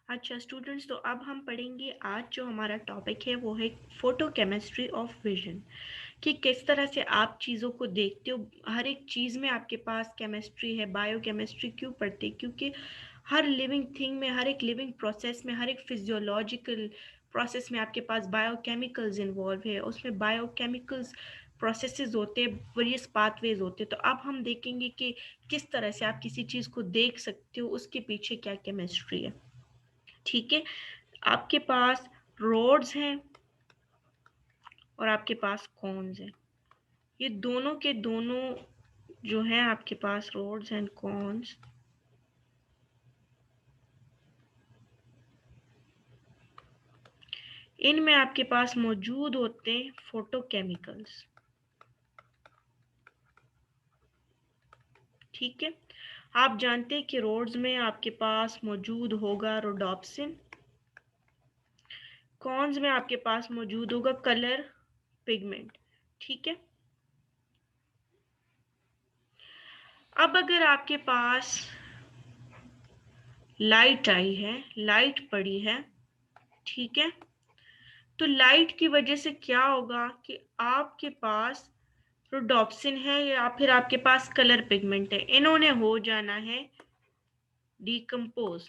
अच्छा स्टूडेंट्स, तो अब हम पढ़ेंगे आज जो हमारा टॉपिक है वो है फोटोकेमिस्ट्री ऑफ विजन, कि किस तरह से आप चीज़ों को देखते हो। हर एक चीज़ में आपके पास केमिस्ट्री है। बायोकेमिस्ट्री क्यों पढ़ते हैं? क्योंकि हर लिविंग थिंग में, हर एक लिविंग प्रोसेस में, हर एक फिजियोलॉजिकल प्रोसेस में आपके पास बायोकेमिकल्स इन्वॉल्व है। उसमें बायोकेमिकल्स प्रोसेसेस होते हैं, वेरियस पाथवेज होते हैं। तो अब हम देखेंगे कि किस तरह से आप किसी चीज़ को देख सकते हो, उसके पीछे क्या केमिस्ट्री है। ठीक है, आपके पास रोड्स हैं और आपके पास कॉन्स हैं। ये दोनों के दोनों जो हैं आपके पास रोड्स एंड कॉन्स, इनमें आपके पास मौजूद होते हैं फोटोकेमिकल्स। ठीक है, आप जानते हैं कि रोड्स में आपके पास मौजूद होगा रोडोप्सिन, कॉन्स में आपके पास मौजूद होगा कलर पिगमेंट। ठीक है, अब अगर आपके पास लाइट आई है, लाइट पड़ी है, ठीक है, तो लाइट की वजह से क्या होगा कि आपके पास रोडोप्सिन है या फिर आपके पास कलर पिगमेंट है, इन्होंने हो जाना है डिकम्पोज।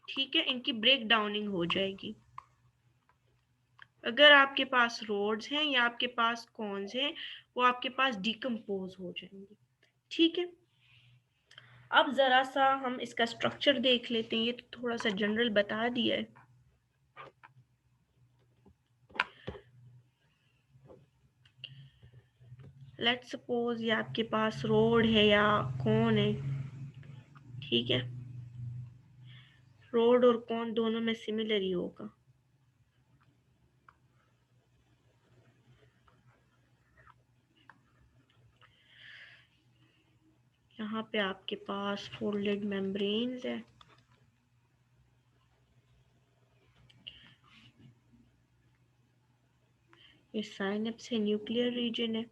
ठीक है, इनकी ब्रेक डाउनिंग हो जाएगी। अगर आपके पास रोड्स हैं या आपके पास कॉन्स हैं, वो आपके पास डिकम्पोज हो जाएंगे। ठीक है, अब जरा सा हम इसका स्ट्रक्चर देख लेते हैं। ये तो थोड़ा सा जनरल बता दिया है। लेट्स सपोज ये आपके पास रोड है या कौन है। ठीक है, रोड और कौन दोनों में सिमिलर ही होगा। यहाँ पे आपके पास फोल्डेड मेम्ब्रेन्स है। ये साइनेप्स है, न्यूक्लियर रीजन है।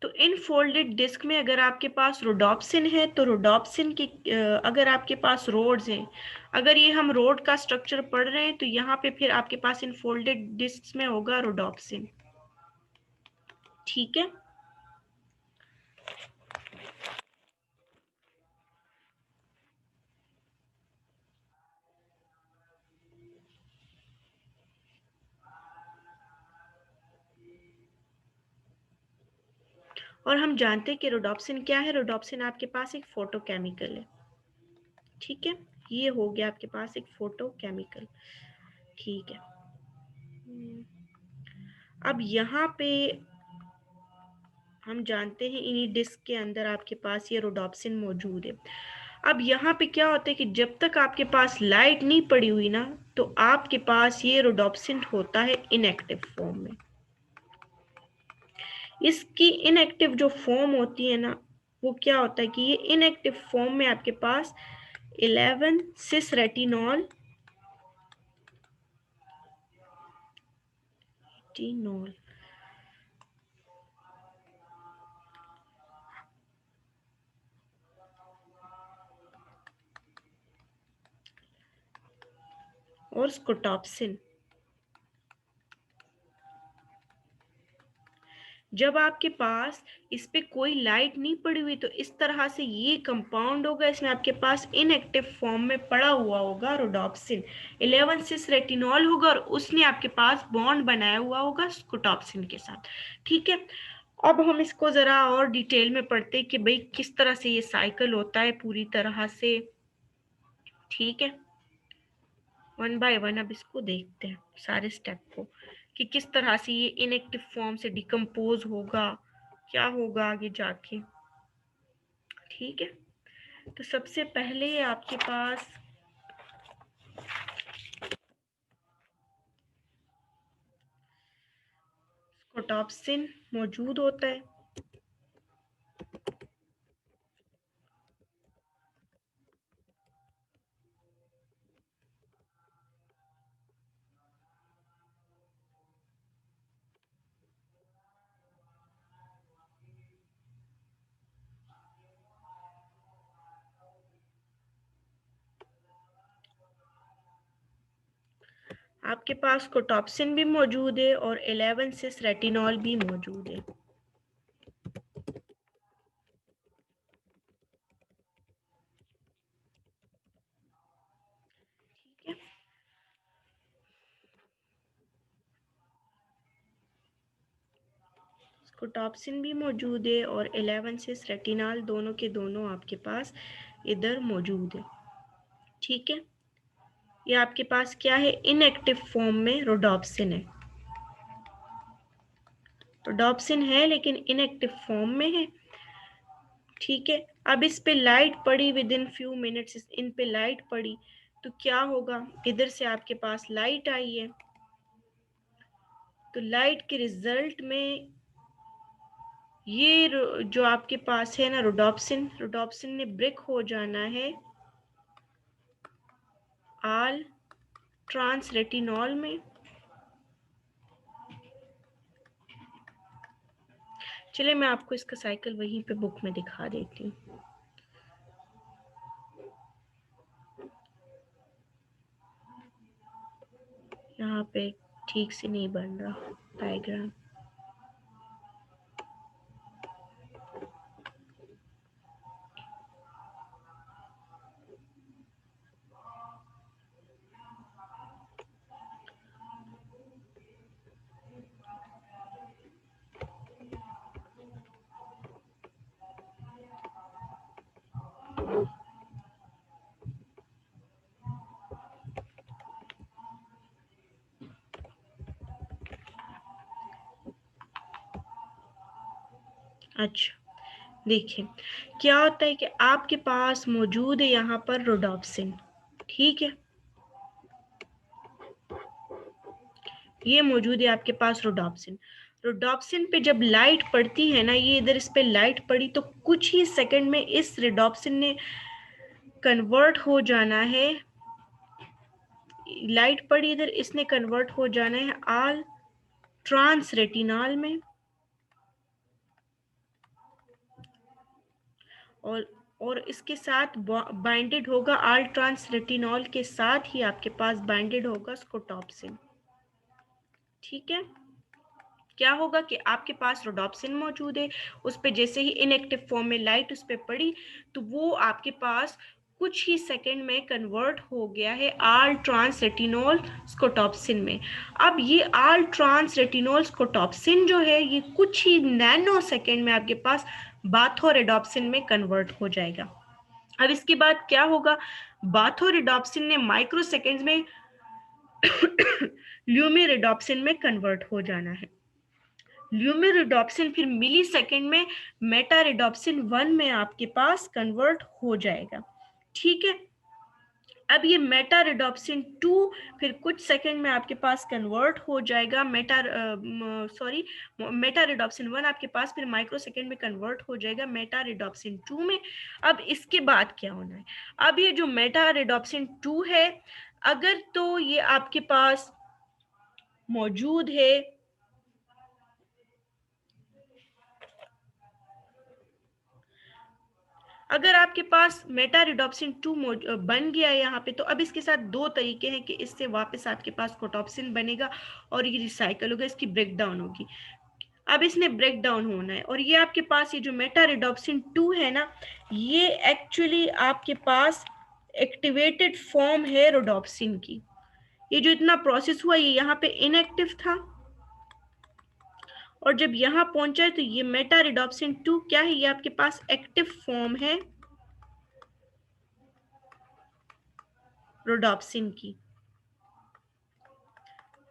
तो इन फोल्डेड डिस्क में अगर आपके पास रोडोप्सिन है तो रोडोप्सिन की अगर आपके पास रोड्स हैं, अगर ये हम रोड का स्ट्रक्चर पढ़ रहे हैं तो यहाँ पे फिर आपके पास इन फोल्डेड डिस्क में होगा रोडोप्सिन। ठीक है, और हम जानते हैं कि रोडोप्सिन क्या है। रोडोप्सिन आपके पास एक फोटोकेमिकल है। ठीक है, ये हो गया आपके पास एक फोटोकेमिकल। ठीक है, अब यहाँ पे हम जानते हैं इन्हीं डिस्क के अंदर आपके पास ये रोडोप्सिन मौजूद है। अब यहाँ पे क्या होता है कि जब तक आपके पास लाइट नहीं पड़ी हुई ना, तो आपके पास ये रोडोप्सिन होता है इनएक्टिव फॉर्म में। इसकी इनएक्टिव जो फॉर्म होती है ना, वो क्या होता है कि ये इनएक्टिव फॉर्म में आपके पास 11 सिस रेटिनॉल टीनॉल और स्कोटॉप्सिन। जब आपके पास इस पे कोई लाइट नहीं पड़ी हुई तो इस तरह से ये कंपाउंड होगा, इसमें आपके पास इनएक्टिव फॉर्म में पड़ा हुआ होगा रोडोप्सिन। 11 सिस रेटिनॉल होगा और उसने आपके पास बॉन्ड बनाया हुआ होगा स्कोटॉप्सिन के साथ। ठीक है, अब हम इसको जरा और डिटेल में पढ़ते हैं कि भाई किस तरह से ये साइकिल होता है पूरी तरह से। ठीक है, वन बाय वन अब इसको देखते हैं सारे स्टेप को, कि किस तरह से ये इनएक्टिव फॉर्म से डिकम्पोज होगा, क्या होगा आगे जाके। ठीक है, तो सबसे पहले आपके पास स्कोटॉप्सिन मौजूद होता है। आपके पास कोटॉप्सिन भी मौजूद है और 11 सिस रेटिनॉल भी मौजूद है। ठीक है, कोटॉप्सिन भी मौजूद है और 11 सिस रेटिनॉल दोनों के दोनों आपके पास इधर मौजूद है। ठीक है, ये आपके पास क्या है, इनएक्टिव फॉर्म में रोडोप्सिन है। रोडोप्सिन है लेकिन इनएक्टिव फॉर्म में है। ठीक है, अब इस पे लाइट पड़ी, with in few minutes in पे लाइट पड़ी, तो क्या होगा, इधर से आपके पास लाइट आई है, तो लाइट के रिजल्ट में ये जो आपके पास है ना रोडोप्सिन, रोडोप्सिन ने ब्रेक हो जाना है आल ट्रांस रेटिनॉल में। चलिए मैं आपको इसका साइकिल वहीं पे बुक में दिखा देती हूँ। यहाँ पे ठीक से नहीं बन रहा डायग्राम। अच्छा, देखिए क्या होता है कि आपके पास मौजूद है यहाँ पर रोडोप्सिन। ठीक है, ये मौजूद है आपके पास रोडोप्सिन। रोडोप्सिन पे जब लाइट पड़ती है ना, ये इधर इस पे लाइट पड़ी तो कुछ ही सेकंड में इस रोडोप्सिन ने कन्वर्ट हो जाना है, लाइट पड़ी इधर, इसने कन्वर्ट हो जाना है आल ट्रांस रेटिनॉल में, और इसके साथ बाइंडेड होगा, आल ट्रांस रेटिनॉल के साथ ही आपके पास बाइंडेड होगा स्कोटॉप्सिन। ठीक है, क्या होगा कि आपके पास रोडोप्सिन मौजूद है, उस पे जैसे ही इनएक्टिव फॉर्म में लाइट उस पे पड़ी तो वो आपके पास कुछ ही सेकंड में कन्वर्ट हो गया है आल ट्रांस रेटिनॉल स्कोटॉप्सिन में। अब ये आल ट्रांस रेटिनॉल स्कोटॉप्सिन जो है ये कुछ ही नैनो सेकंड में आपके पास बाथोरेडोप्सिन में कन्वर्ट हो जाएगा। अब इसके बाद क्या होगा, बाथोरेडोप्सिन ने माइक्रो सेकेंड्स में ल्यूमिरेडोप्सिन में कन्वर्ट हो जाना है। ल्यूमिरिडोप्सिन फिर मिली सेकेंड में मेटारिडोप्सिन 1 में आपके पास कन्वर्ट हो जाएगा। ठीक है, अब ये मेटारिडोप्सिन 2 फिर कुछ सेकंड में आपके पास कन्वर्ट हो जाएगा मेटारिडोप्सिन 1 आपके पास फिर माइक्रो सेकंड में कन्वर्ट हो जाएगा मेटारिडोप्सिन 2 में। अब इसके बाद क्या होना है, अब ये जो मेटारिडोप्सिन 2 है अगर तो ये आपके पास मौजूद है, अगर आपके पास मेटारिडोप्सिन 2 बन गया है यहाँ पे, तो अब इसके साथ दो तरीके हैं कि इससे वापस आपके पास कोटॉप्सिन बनेगा और ये रिसाइकल होगा, इसकी ब्रेक डाउन होगी। अब इसने ब्रेक डाउन होना है और ये आपके पास ये जो मेटारिडोप्सिन 2 है ना, ये एक्चुअली आपके पास एक्टिवेटेड फॉर्म है रोडोप्सिन की। ये जो इतना प्रोसेस हुआ ये यहाँ पे इनएक्टिव था और जब यहाँ पहुंचा है तो ये मेटारिडोप्सिन 2 क्या है, ये आपके पास एक्टिव फॉर्म है रोडोप्सिन की।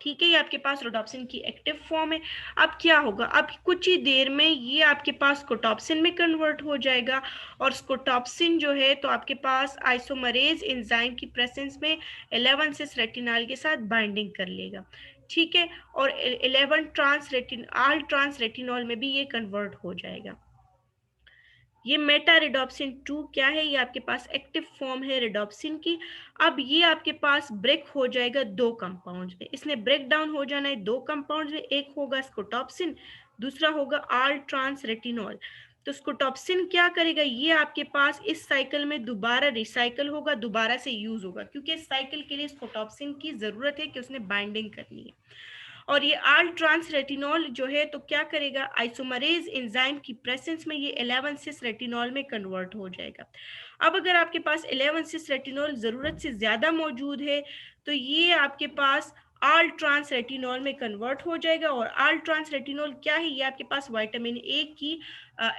ठीक है, ये आपके पास रोडोप्सिन की एक्टिव फॉर्म है। अब क्या होगा, अब कुछ ही देर में ये आपके पास स्कोटॉप्सिन में कन्वर्ट हो जाएगा और स्कोटॉप्सिन जो है तो आपके पास आइसोमरेज एंजाइम की प्रेजेंस में 11 सिस रेटिनॉल के साथ बाइंडिंग कर लेगा। ठीक है, और 11 ट्रांस रेटिन आल ट्रांस रेटिनॉल में भी ये कन्वर्ट हो जाएगा। ये मेटा रिडोप्सिन 2 क्या है, ये आपके पास एक्टिव फॉर्म है रिडोप्सिन की। अब ये आपके पास ब्रेक हो जाएगा दो कंपाउंड्स में, इसने ब्रेक डाउन हो जाना है दो कंपाउंड्स में, एक होगा स्कोटॉप्सिन, दूसरा होगा आल ट्रांस रेटिनॉल। तो स्कोटॉप्सिन क्या करेगा, ये आपके पास इस साइकिल में दोबारा रिसाइकल होगा, दोबारा से यूज होगा, क्योंकि इस साइकिल के लिए स्कोटॉप्सिन की जरूरत है कि उसने बाइंडिंग करनी है। और ये आल ट्रांस रेटिनॉल जो है तो क्या करेगा, आइसोमरेज एंजाइम की प्रेजेंस में ये 11 सिस रेटिनॉल में कन्वर्ट हो जाएगा। अब अगर आपके पास 11 सिस रेटिनॉल जरूरत से ज्यादा मौजूद है तो ये आपके पास आल ट्रांस रेटिनॉल में कन्वर्ट हो जाएगा। और आल ट्रांस रेटिनॉल क्या है, ये आपके पास विटामिन ए की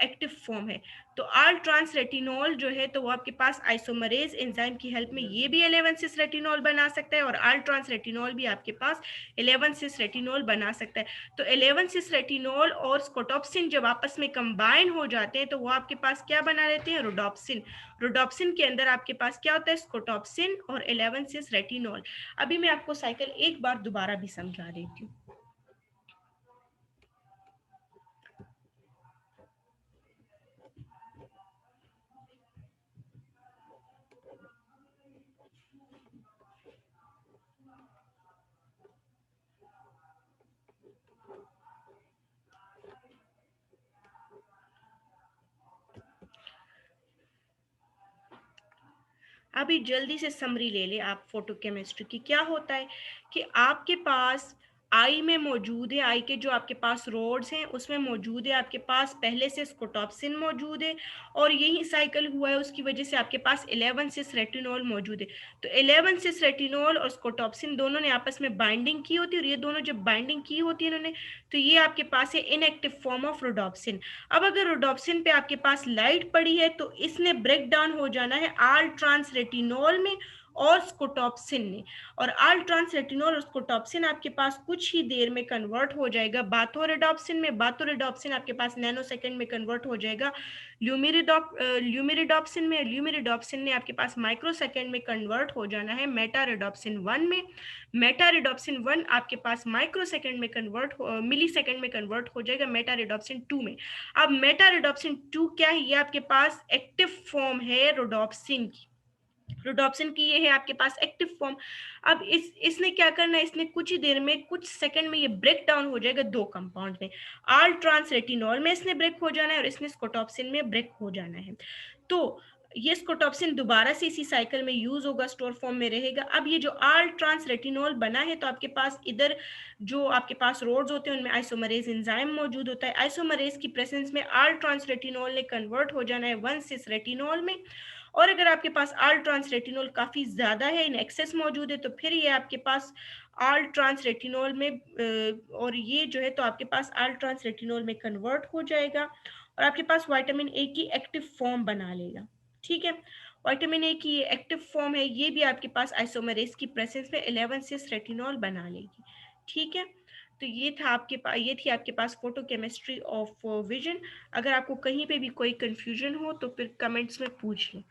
एक्टिव फॉर्म है। तो आल ट्रांस रेटिनॉल जो है तो वो आपके पास आइसोमरेज एंजाइम की हेल्प में ये भी 11 सिस रेटिनॉल बना सकता है, और आल ट्रांस रेटिनॉल भी आपके पास 11 सिस रेटिनॉल बना सकता है। तो 11 सिस रेटिनॉल और स्कोटॉप्सिन जब आपस में कंबाइन हो जाते हैं तो वो आपके पास क्या बना लेते हैं, रोडोप्सिन। रोडोप्सिन के अंदर आपके पास क्या होता है, स्कोटॉप्सिन और 11 सिस रेटिनॉल। अभी मैं आपको साइकिल एक बार दोबारा भी समझा देती हूँ। अभी जल्दी से समरी ले ले आप फोटोकेमिस्ट्री की। क्या होता है कि आपके पास आई में मौजूद है, आई के जो आपके पास रोड्स हैं उसमें मौजूद है, आपके पास पहले से स्कोटॉप्सिन मौजूद है, और यही साइकिल हुआ है उसकी वजह से आपके पास 11 सिस रेटिनॉल मौजूद है। तो 11 सिस रेटिनॉल और स्कोटॉप्सिन दोनों ने आपस में बाइंडिंग की होती है, और ये दोनों जब बाइंडिंग की होती है इन्होंने, तो ये आपके पास है इनएक्टिव फॉर्म ऑफ रोडोप्सिन। अब अगर रोडोप्सिन पे आपके पास लाइट पड़ी है तो इसने ब्रेक डाउन हो जाना है आल ट्रांस रेटिनॉल में और स्कोटॉप्सिन ने। और आल ट्रांस रेटिनॉल और स्कोटॉप्सिन आपके पास कुछ ही देर में कन्वर्ट हो जाएगा बाथोरेडॉप्सिन में। बाथोरेडॉप्सिन आपके पास नैनो सेकेंड में कन्वर्ट हो जाएगा ल्यूमिरिडॉप्सिन में। ल्यूमिरिडॉप्सिन ने आपके पास माइक्रो सेकेंड में कन्वर्ट हो जाना है मेटारेडॉप्सिन 1 में। मेटारेडॉप्सिन 1 आपके पास माइक्रो सेकेंड में कन्वर्ट मिली सेकेंड में कन्वर्ट हो जाएगा मेटारेडॉप्सिन 2 में। अब मेटारेडॉप्सिन 2 क्या है, ये आपके पास एक्टिव फॉर्म है रोडोप्सिन की। रोडोप्सिन की ये है आपके पास एक्टिव फॉर्म। अब इसने क्या करना है, इसने कुछ ही देर में कुछ सेकंड में ये ब्रेक डाउन हो जाएगा दो कंपाउंड में। आल ट्रांस रेटिनॉल में इसने ब्रेक हो जाना है और इसने स्कोटॉप्सिन में ब्रेक हो जाना है। तो ये स्कोटॉप्सिन दोबारा से इसी साइकिल में यूज होगा, स्टोर फॉर्म में रहेगा। अब ये जो आल ट्रांस रेटिनॉल बना है तो आपके पास इधर जो आपके पास रोड्स होते हैं उनमें आइसोमरेज एंजाइम मौजूद होता है। आइसोमरेज की प्रेजेंस में आल ट्रांस रेटिनॉल ने कन्वर्ट हो जाना है 1 सिस रेटिनॉल में। और अगर आपके पास आल ट्रांस रेटिनॉल काफी ज्यादा है, इन एक्सेस मौजूद है, तो फिर ये आपके पास आल ट्रांस रेटिनॉल में और ये जो है तो आपके पास आल ट्रांस रेटिनॉल में कन्वर्ट हो जाएगा और आपके पास विटामिन ए की एक्टिव फॉर्म बना लेगा। ठीक है, विटामिन ए की ये एक्टिव फॉर्म है, ये भी आपके पास आइसोमरेज की प्रेजेंस में 11 सिस रेटिनॉल बना लेगी। ठीक है, तो ये था आपके पास, ये थी आपके पास फोटोकेमिस्ट्री ऑफ विजन। अगर आपको कहीं पे भी कोई कंफ्यूजन हो तो फिर कमेंट्स में पूछ लें।